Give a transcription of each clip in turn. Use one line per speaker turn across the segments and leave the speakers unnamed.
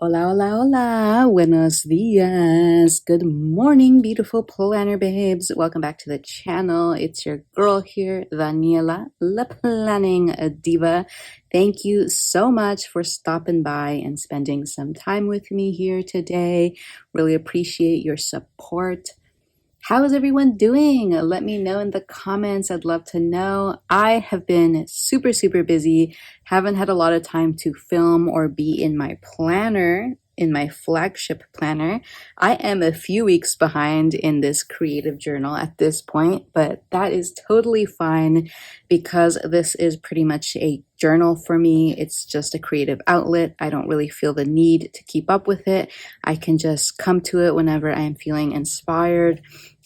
Hola, hola, hola. Buenos dias. Good morning, beautiful planner babes. Welcome back to the channel. It's your girl here, Daniela, La Planning Diva. Thank you so much for stopping by and spending some time with me here today. Really appreciate your support. How is everyone doing? Let me know in the comments. I'd love to know. I have been super, super busy. Haven't had a lot of time to film or be in my planner, in my flagship planner. I am a few weeks behind in this creative journal at this point, but that is totally fine because this is pretty much a journal for me. It's just a creative outlet. I don't really feel the need to keep up with it. I can just come to it whenever I'm feeling inspired.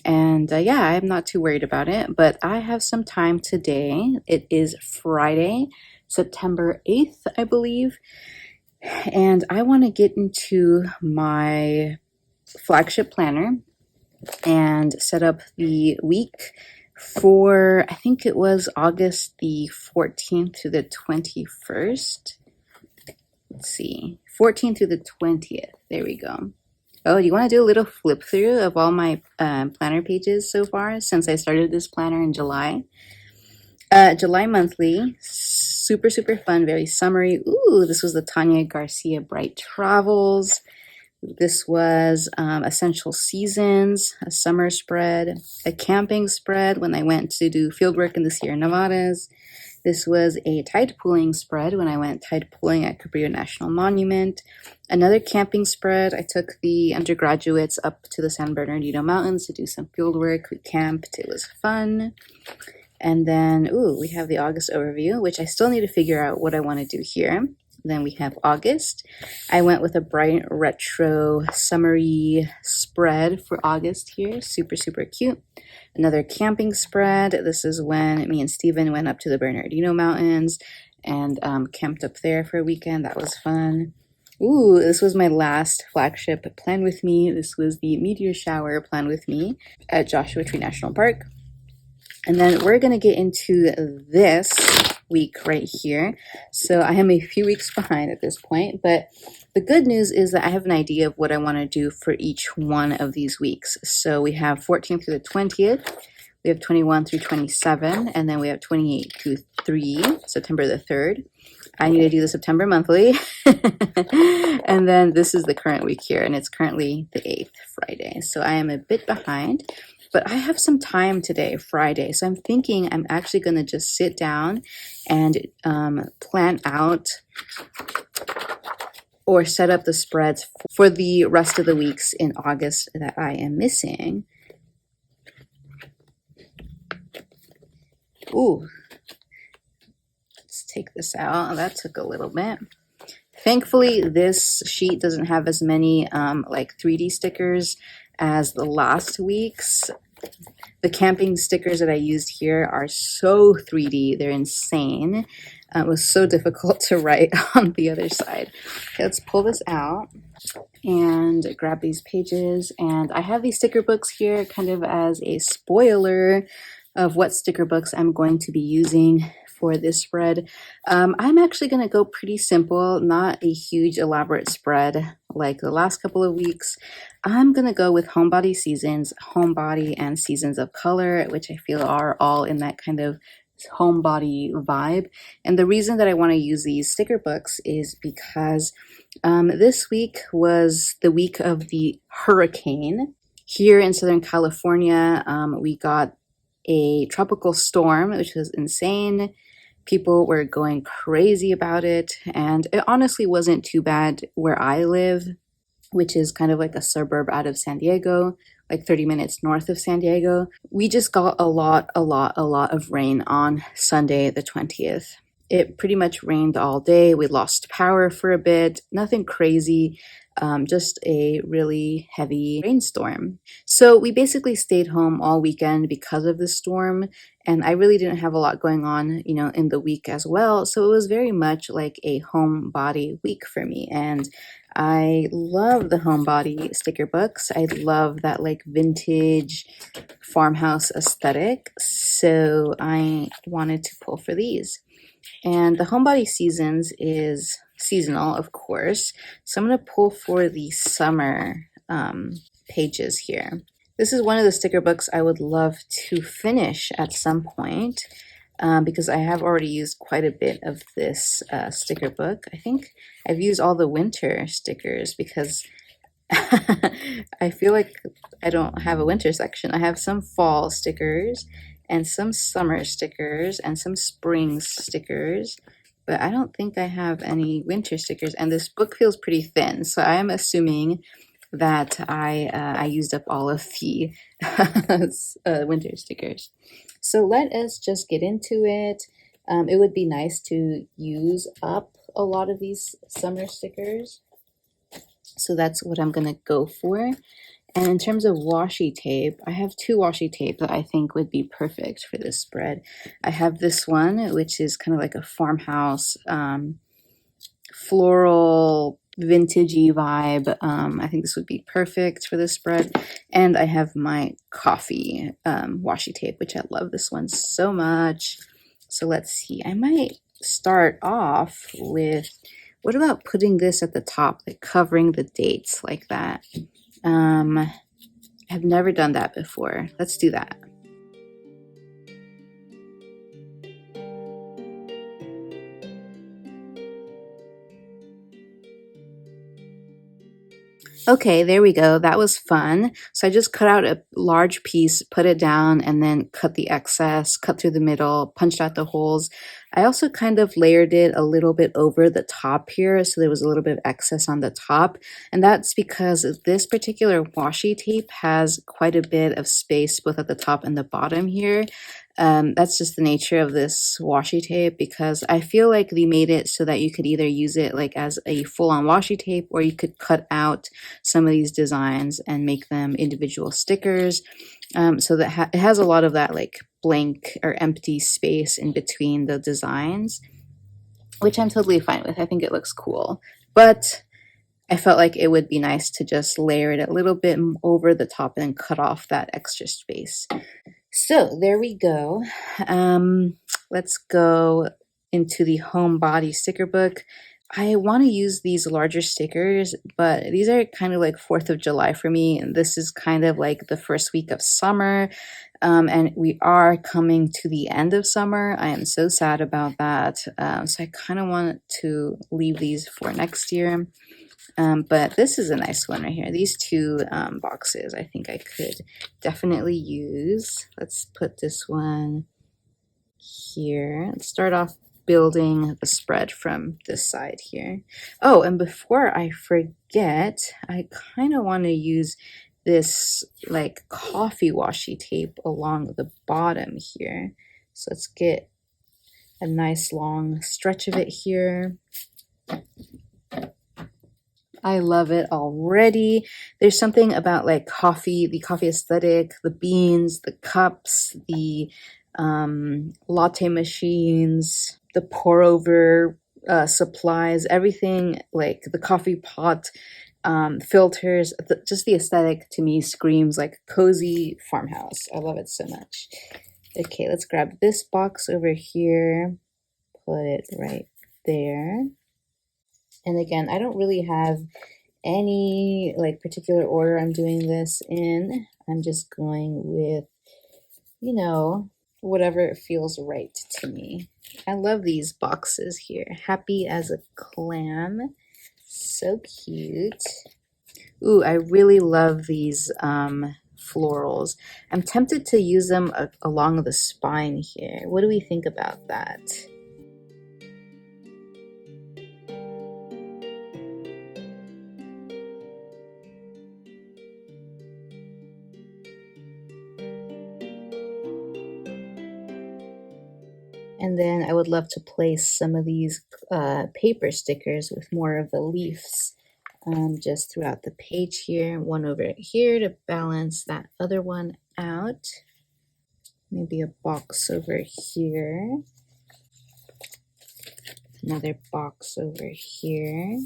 And yeah, I'm not too worried about it, but I have some time today. It is Friday, September 8th, I believe. And I want to get into my flagship planner and set up the week for, I think it was August the 14th to the 21st. Let's see, 14th through the 20th. There we go. Oh, do you want to do a little flip through of all my planner pages so far since I started this planner in July? July monthly, super, super fun, very summery. Ooh, this was the Tanya Garcia Bright Travels. This was Essential Seasons, a summer spread, a camping spread when I went to do field work in the Sierra Nevadas. This was a tide pooling spread when I went tide pooling at Cabrillo National Monument. Another camping spread. I took the undergraduates up to the San Bernardino Mountains to do some field work. We camped. It was fun. And then, ooh, we have the August overview, which I still need to figure out what I want to do here. Then we have August. I went with a bright retro summery spread for August here. Super, super cute. Another camping spread. This is when me and Steven went up to the Bernardino Mountains and camped up there for a weekend. That was fun. Ooh, this was my last flagship Plan With Me. This was the meteor shower Plan With Me at Joshua Tree National Park. And then we're going to get into this week right here. So I am a few weeks behind at this point, but the good news is that I have an idea of what I want to do for each one of these weeks. So we have 14th through the 20th, we have 21 through 27, and then we have 28 through 3, September the 3rd. I need to do the September monthly. And then this is the current week here, and it's currently the 8th, Friday. So I am a bit behind. But I have some time today, Friday, so I'm thinking I'm actually going to just sit down and plan out or set up the spreads for the rest of the weeks in August that I am missing. Ooh, let's take this out. That took a little bit. Thankfully, this sheet doesn't have as many like 3D stickers as the last week's. The camping stickers that I used here are so 3D, they're insane. It was so difficult to write on the other side. Okay, let's pull this out and grab these pages. And I have these sticker books here kind of as a spoiler of what sticker books I'm going to be using for this spread. I'm actually going to go pretty simple, not a huge elaborate spread like the last couple of weeks. I'm going to go with Homebody Seasons, Homebody, and Seasons of Color, which I feel are all in that kind of homebody vibe. And the reason that I want to use these sticker books is because this week was the week of the hurricane. Here in Southern California, we got a tropical storm, which was insane. People were going crazy about it, and it honestly wasn't too bad where I live, which is kind of like a suburb out of San Diego, like 30 minutes north of San Diego. We just got a lot of rain on Sunday the 20th. It pretty much rained all day. We lost power for a bit, nothing crazy. Just a really heavy rainstorm. So we basically stayed home all weekend because of the storm, and I really didn't have a lot going on, you know, in the week as well. So it was very much like a homebody week for me, and I love the homebody sticker books. I love that like vintage farmhouse aesthetic, so I wanted to pull for these. And the Homebody Seasons is seasonal, of course. So I'm going to pull for the summer pages here. This is one of the sticker books I would love to finish at some point because I have already used quite a bit of this sticker book. I think I've used all the winter stickers because I feel like I don't have a winter section. I have some fall stickers and some summer stickers and some spring stickers, but I don't think I have any winter stickers, and this book feels pretty thin, so I am assuming that I used up all of the winter stickers. So let us just get into it. It would be nice to use up a lot of these summer stickers. So that's what I'm gonna go for. And in terms of washi tape, I have two washi tape that I think would be perfect for this spread. I have this one, which is kind of like a farmhouse, floral, vintagey vibe. I think this would be perfect for this spread. And I have my coffee washi tape, which I love this one so much. So let's see, I might start off with, what about putting this at the top, like covering the dates like that? I've never done that before. Let's do that. Okay, there we go. That was fun. So I just cut out a large piece, put it down, and then cut the excess, cut through the middle, punched out the holes. I also kind of layered it a little bit over the top here, so there was a little bit of excess on the top. And that's because this particular washi tape has quite a bit of space both at the top and the bottom here. That's just the nature of this washi tape, because I feel like they made it so that you could either use it like as a full-on washi tape, or you could cut out some of these designs and make them individual stickers. So that it has a lot of that like blank or empty space in between the designs, which I'm totally fine with. I think it looks cool, but I felt like it would be nice to just layer it a little bit over the top and cut off that extra space. So there we go. Let's go into the Homebody sticker book. I want to use these larger stickers, but these are kind of like 4th of July for me. And this is kind of like the first week of summer. And we are coming to the end of summer. I am so sad about that. So I kind of want to leave these for next year. But this is a nice one right here. These two boxes I think I could definitely use. Let's put this one here. Let's start off building the spread from this side here. Oh, and before I forget, I kind of want to use this like coffee washi tape along the bottom here. So let's get a nice long stretch of it here. I love it already. There's something about like coffee, the coffee aesthetic, the beans, the cups, the latte machines, the pour over supplies, everything, like the coffee pot, filters, just the aesthetic to me screams like cozy farmhouse. I love it so much. Okay, let's grab this box over here, put it right there. And again, I don't really have any like particular order I'm doing this in. I'm just going with, you know, whatever feels right to me. I love these boxes here. Happy as a clam. So cute. Ooh, I really love these florals. I'm tempted to use them along the spine here. What do we think about that? And then I would love to place some of these paper stickers with more of the leaves just throughout the page here. One over here to balance that other one out. Maybe a box over here. Another box over here.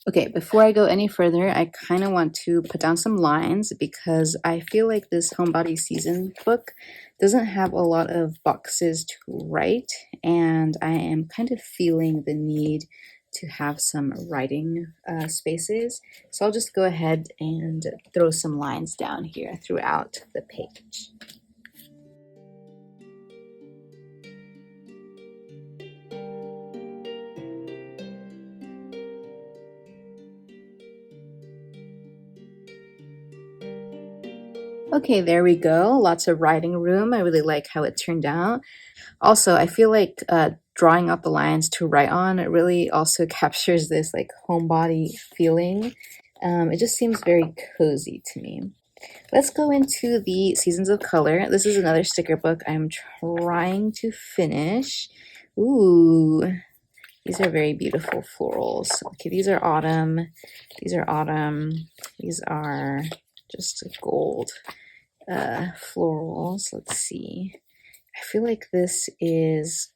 Okay, before I go any further, I kind of want to put down some lines because I feel like this Homebody season book doesn't have a lot of boxes to write, and I am kind of feeling the need to have some writing spaces. So I'll just go ahead and throw some lines down here throughout the page. Okay, there we go. Lots of writing room. I really like how it turned out. Also, I feel like drawing out the lines to write on, it really also captures this like homebody feeling. It just seems very cozy to me. Let's go into the Seasons of Color. This is another sticker book I'm trying to finish. Ooh, these are very beautiful florals. Okay, these are autumn. These are autumn. These are just gold florals. Let's see. I feel like this is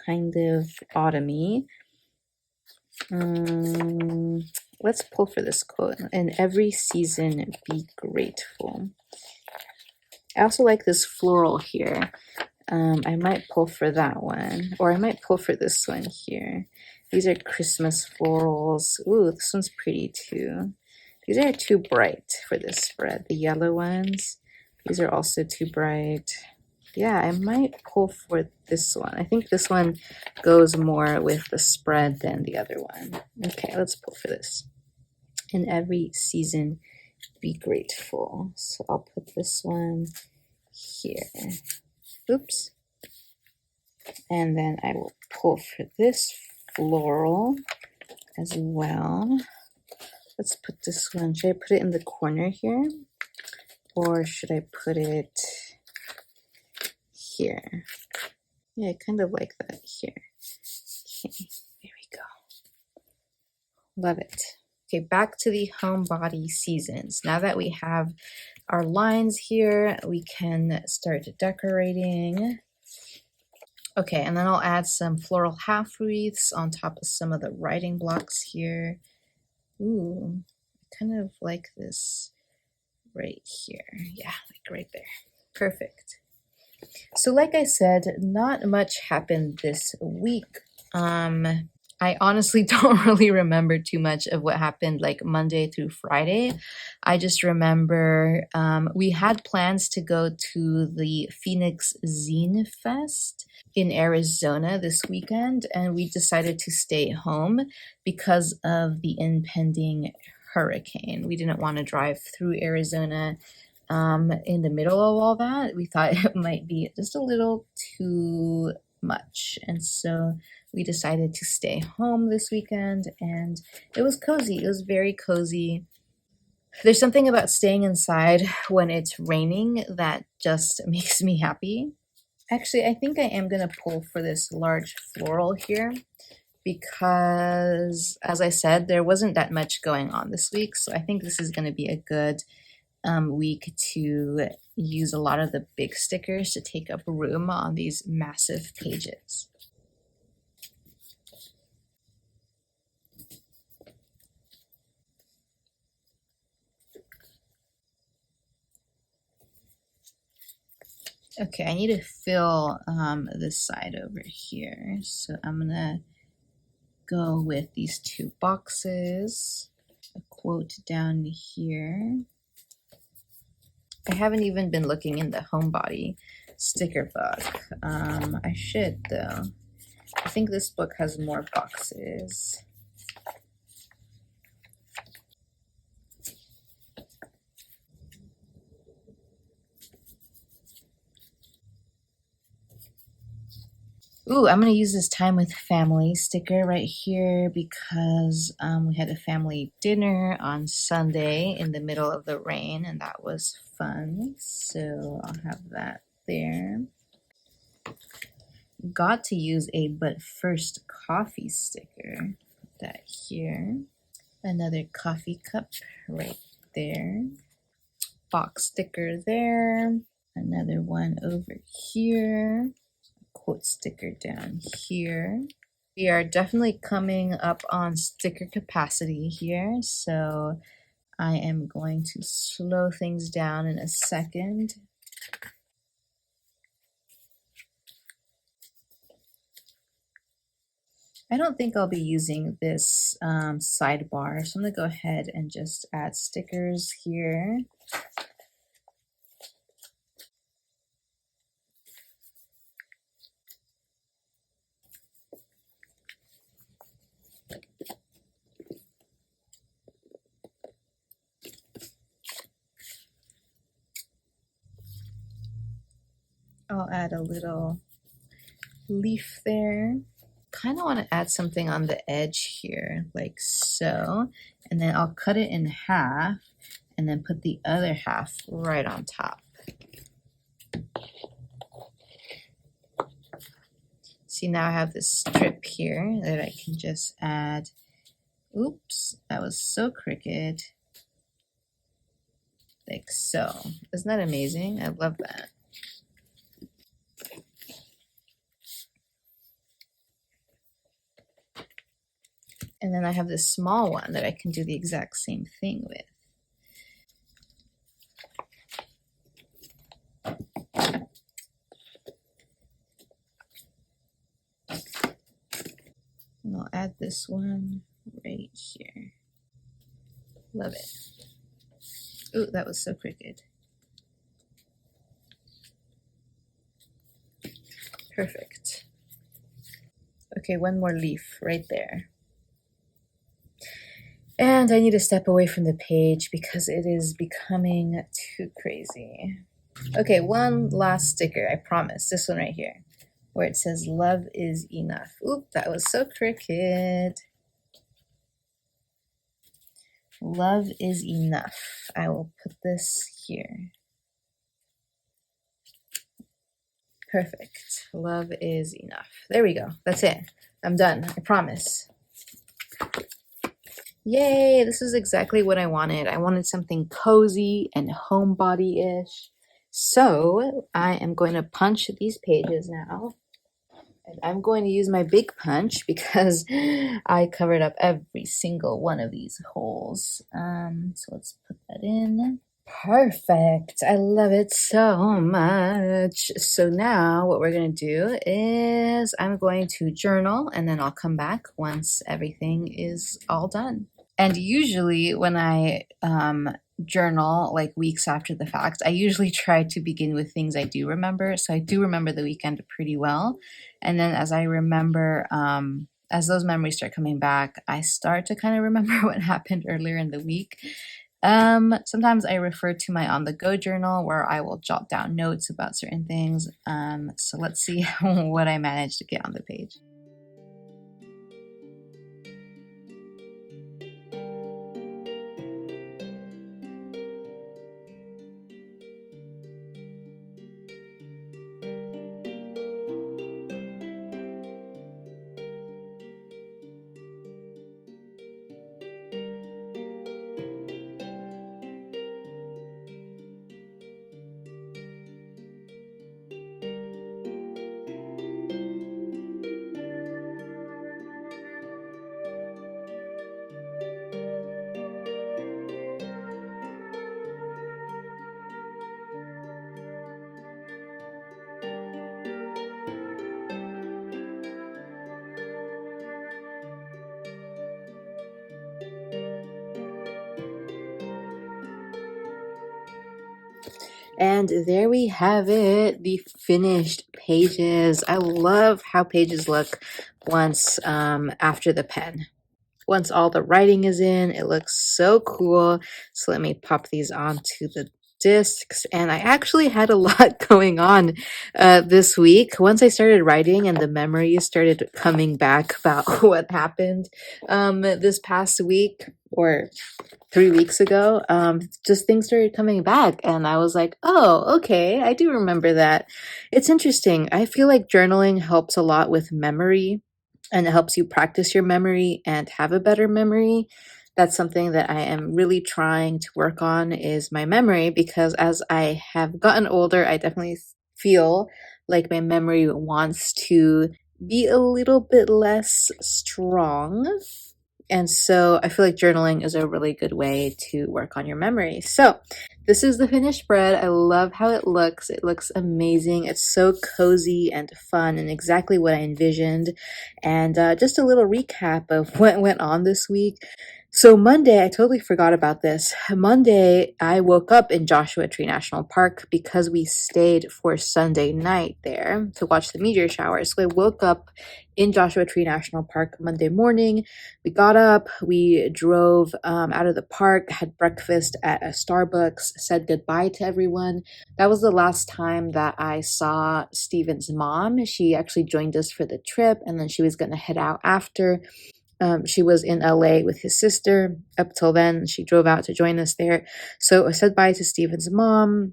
kind of autumny. Let's pull for this quote. In every season, be grateful. I also like this floral here. I might pull for that one, or I might pull for this one here. These are Christmas florals. Ooh, this one's pretty too. These are too bright for this spread. The yellow ones, these are also too bright. Yeah, I might pull for this one. I think this one goes more with the spread than the other one. Okay, let's pull for this. In every season, be grateful. So I'll put this one here. Oops. And then I will pull for this floral as well. Let's put this one. Should I put it in the corner here? Or should I put it here? Yeah, I kind of like that here. Okay, there we go. Love it. Okay, back to the homebody seasons. Now that we have our lines here, we can start decorating. Okay, and then I'll add some floral half wreaths on top of some of the writing blocks here. Ooh, I kind of like this right here. Yeah, like right there. Perfect. So like I said, not much happened this week. I honestly don't really remember too much of what happened like Monday through Friday. I just remember we had plans to go to the Phoenix Zine Fest in Arizona this weekend, and we decided to stay home because of the impending hurricane. We didn't want to drive through Arizona in the middle of all that. We thought it might be just a little too much, and so we decided to stay home this weekend, and it was cozy. It was very cozy. There's something about staying inside when it's raining that just makes me happy. Actually, I think I am going to pull for this large floral here because, as I said, there wasn't that much going on this week, so I think this is going to be a good week to use a lot of the big stickers to take up room on these massive pages. Okay, I need to fill this side over here. So I'm gonna go with these two boxes, a quote down here. I haven't even been looking in the Homebody sticker book. I should though. I think this book has more boxes. Ooh, I'm going to use this time with family sticker right here because we had a family dinner on Sunday in the middle of the rain, and that was fun. So I'll have that there. Got to use a but first coffee sticker. Put that here. Another coffee cup right there. Box sticker there. Another one over here. Quote sticker down here. We are definitely coming up on sticker capacity here, so I am going to slow things down in a second. I don't think I'll be using this sidebar, so I'm gonna go ahead and just add stickers here. I'll add a little leaf there. Kind of want to add something on the edge here, like so, and then I'll cut it in half and then put the other half right on top. See, now I have this strip here that I can just add. Oops, that was so crooked. Like so. Isn't that amazing? I love that. And then I have this small one that I can do the exact same thing with. And I'll add this one right here. Love it. Ooh, that was so crooked. Perfect. Okay, one more leaf right there. And I need to step away from the page because it is becoming too crazy. Okay, one last sticker, I promise. This one right here, where it says love is enough. Oop, that was so crooked. Love is enough. I will put this here. Perfect. Love is enough. There we go. That's it. I'm done. I promise. Yay, this is exactly what I wanted. I wanted something cozy and homebody-ish. So I am going to punch these pages now. And I'm going to use my big punch because I covered up every single one of these holes. So let's put that in. Perfect. I love it so much. So now what we're going to do is I'm going to journal and then I'll come back once everything is all done. And usually when I journal like weeks after the fact, I usually try to begin with things I do remember. So I do remember the weekend pretty well. And then as I remember, as those memories start coming back, I start to kind of remember what happened earlier in the week. Sometimes I refer to my on-the-go journal where I will jot down notes about certain things. So let's see what I managed to get on the page. And there we have it, the finished pages. I love how pages look once after the pen. Once all the writing is in, it looks so cool. So let me pop these onto the discs. And I actually had a lot going on this week. Once I started writing and the memories started coming back about what happened this past week or 3 weeks ago, just things started coming back and I was like, oh, okay, I do remember that. It's interesting. I feel like journaling helps a lot with memory and it helps you practice your memory and have a better memory. That's something that I am really trying to work on is my memory because as I have gotten older, I definitely feel like my memory wants to be a little bit less strong. And so I feel like journaling is a really good way to work on your memory. So this is the finished spread. I love how it looks. It looks amazing. It's so cozy and fun and exactly what I envisioned. And just a little recap of what went on this week. So Monday, I totally forgot about this. Monday, I woke up in Joshua Tree National Park because we stayed for Sunday night there to watch the meteor shower. So I woke up in Joshua Tree National Park Monday morning. We got up, we drove out of the park, had breakfast at a Starbucks, said goodbye to everyone. That was the last time that I saw Steven's mom. She actually joined us for the trip, and then she was going to head out after. She was in LA with his sister. Up till then, she drove out to join us there. So I said bye to Steven's mom,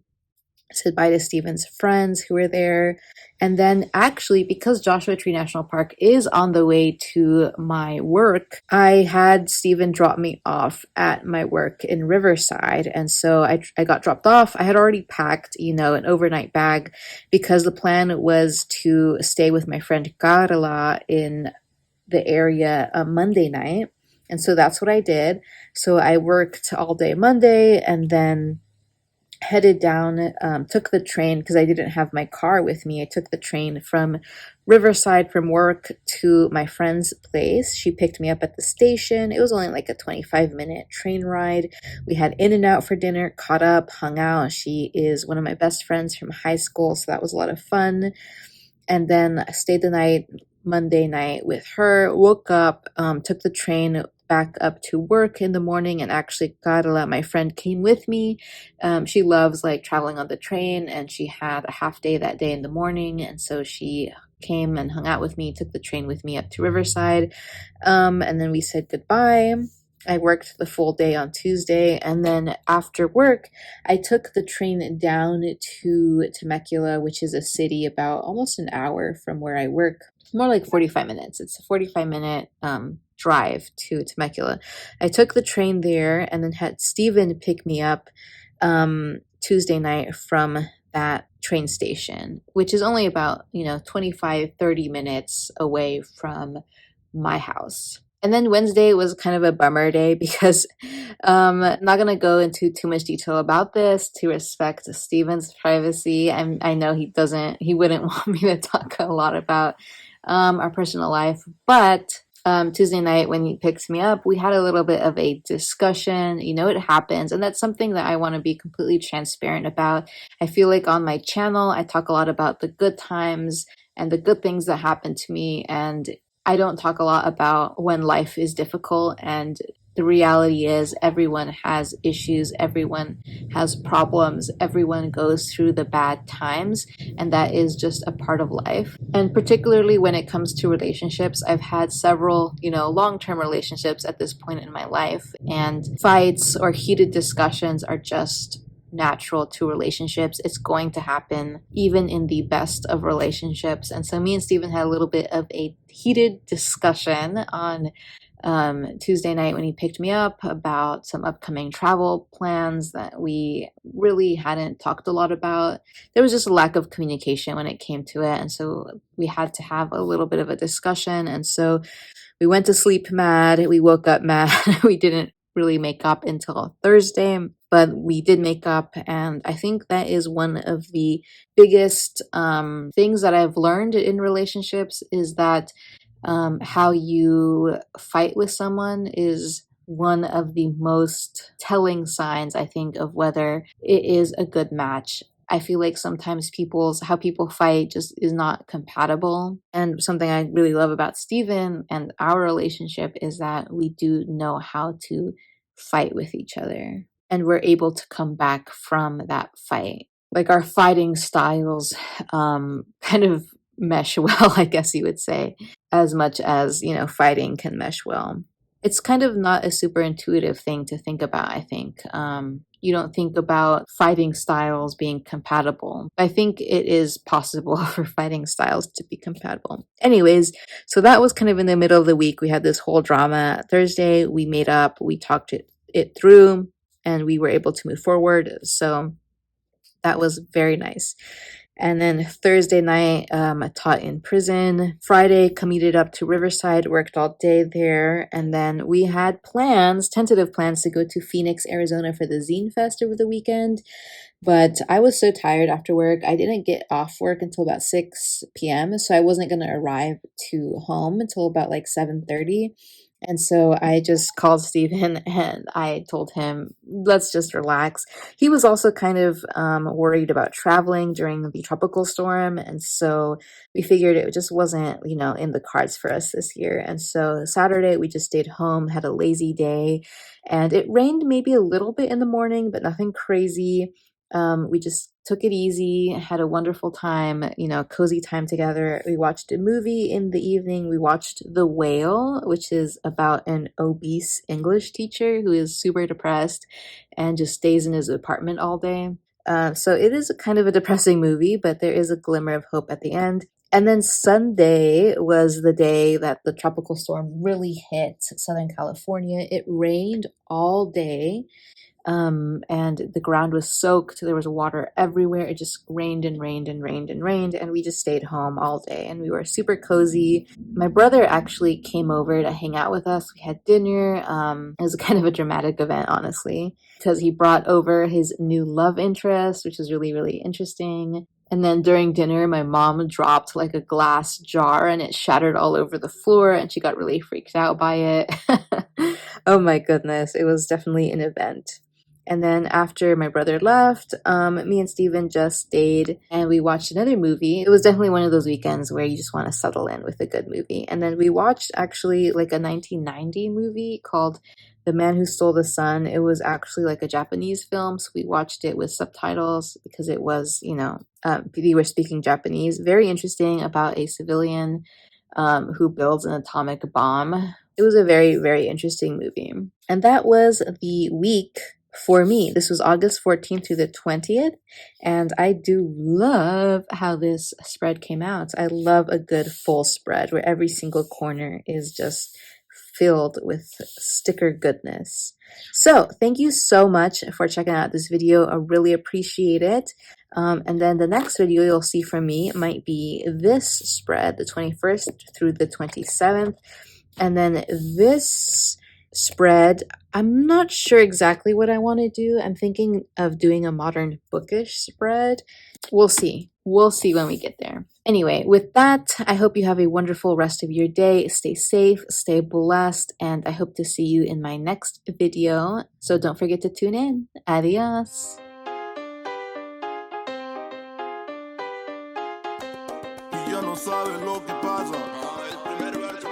said bye to Steven's friends who were there. And then actually, because Joshua Tree National Park is on the way to my work, I had Steven drop me off at my work in Riverside. And so I got dropped off. I had already packed, an overnight bag because the plan was to stay with my friend Carla in the area Monday night. And so that's what I did. So I worked all day Monday and then headed down, took the train because I didn't have my car with me. I took the train from Riverside from work to my friend's place. She picked me up at the station. It was only like a 25-minute train ride. We had In-N-Out for dinner, caught up, hung out. She is one of my best friends from high school, so that was a lot of fun. And then I stayed the night Monday night with her, woke up, took the train back up to work in the morning, and actually Carla, my friend, came with me. She loves like traveling on the train, and she had a half day that day in the morning, and so she came and hung out with me, took the train with me up to Riverside, and then we said goodbye. I worked the full day on Tuesday, and then after work, I took the train down to Temecula, which is a city about almost an hour from where I work. More like 45 minutes. It's a 45-minute drive to Temecula. I took the train there and then had Steven pick me up Tuesday night from that train station, which is only about 25 30 minutes away from my house. And then Wednesday was kind of a bummer day because I'm not going to go into too much detail about this to respect Steven's privacy. I know he wouldn't want me to talk a lot about our personal life. But Tuesday night when he picked me up, we had a little bit of a discussion. It happens. And that's something that I want to be completely transparent about. I feel like on my channel, I talk a lot about the good times and the good things that happen to me. And I don't talk a lot about when life is difficult, and the reality is everyone has issues, everyone has problems, everyone goes through the bad times, and that is just a part of life. And particularly when it comes to relationships, I've had several, long-term relationships at this point in my life, and fights or heated discussions are just natural to relationships. It's going to happen even in the best of relationships. And so me and Steven had a little bit of a heated discussion on Tuesday night when he picked me up about some upcoming travel plans that we really hadn't talked a lot about. There was just a lack of communication when it came to it. And so we had to have a little bit of a discussion. And so we went to sleep mad. We woke up mad. We didn't really make up until Thursday, but we did make up. And I think that is one of the biggest things that I've learned in relationships is that how you fight with someone is one of the most telling signs, I think, of whether it is a good match. I feel like sometimes how people fight just is not compatible. And something I really love about Steven and our relationship is that we do know how to fight with each other. And we're able to come back from that fight. Like our fighting styles kind of mesh well, I guess you would say, as much as, fighting can mesh well. It's kind of not a super intuitive thing to think about, I think. You don't think about fighting styles being compatible. I think it is possible for fighting styles to be compatible. Anyways, so that was kind of in the middle of the week. We had this whole drama. Thursday, we made up, we talked it through, and we were able to move forward. So that was very nice. And then Thursday night, I taught in prison. Friday, commuted up to Riverside, worked all day there. And then we had plans, tentative plans, to go to Phoenix, Arizona for the Zine Fest over the weekend. But I was so tired after work. I didn't get off work until about 6 p.m. So I wasn't going to arrive to home until about like 7:30. And so I just called Stephen and I told him, let's just relax. He was also kind of worried about traveling during the tropical storm. And so we figured it just wasn't, in the cards for us this year. And so Saturday, we just stayed home, had a lazy day. And it rained maybe a little bit in the morning, but nothing crazy. We just took it easy, had a wonderful time, cozy time together. We watched a movie in the evening. We watched The Whale, which is about an obese English teacher who is super depressed and just stays in his apartment all day. So it is a kind of a depressing movie, but there is a glimmer of hope at the end. And then Sunday was the day that the tropical storm really hit Southern California. It rained all day. And the ground was soaked. There was water everywhere. It just rained and rained and rained and rained. And we just stayed home all day and we were super cozy. My brother actually came over to hang out with us. We had dinner. It was kind of a dramatic event, honestly, because he brought over his new love interest, which was really, really interesting. And then during dinner, my mom dropped like a glass jar and it shattered all over the floor and she got really freaked out by it. Oh my goodness. It was definitely an event. And then after my brother left, me and Steven just stayed and we watched another movie. It was definitely one of those weekends where you just want to settle in with a good movie. And then we watched actually like a 1990 movie called The Man Who Stole the Sun. It was actually like a Japanese film. So we watched it with subtitles because it was, we were speaking Japanese. Very interesting about a civilian who builds an atomic bomb. It was a very, very interesting movie. And that was the week for me. This was August 14th through the 20th, and I do love how this spread came out. I love a good full spread where every single corner is just filled with sticker goodness. So thank you so much for checking out this video. I really appreciate it. And then the next video you'll see from me might be this spread, the 21st through the 27th. And then this spread, I'm not sure exactly what I want to do. I'm thinking of doing a modern bookish spread. We'll see. We'll see when we get there. Anyway, with that, I hope you have a wonderful rest of your day. Stay safe, stay blessed, and I hope to see you in my next video. So don't forget to tune in. Adios.
Y ya no sabes lo que pasa. El primer verso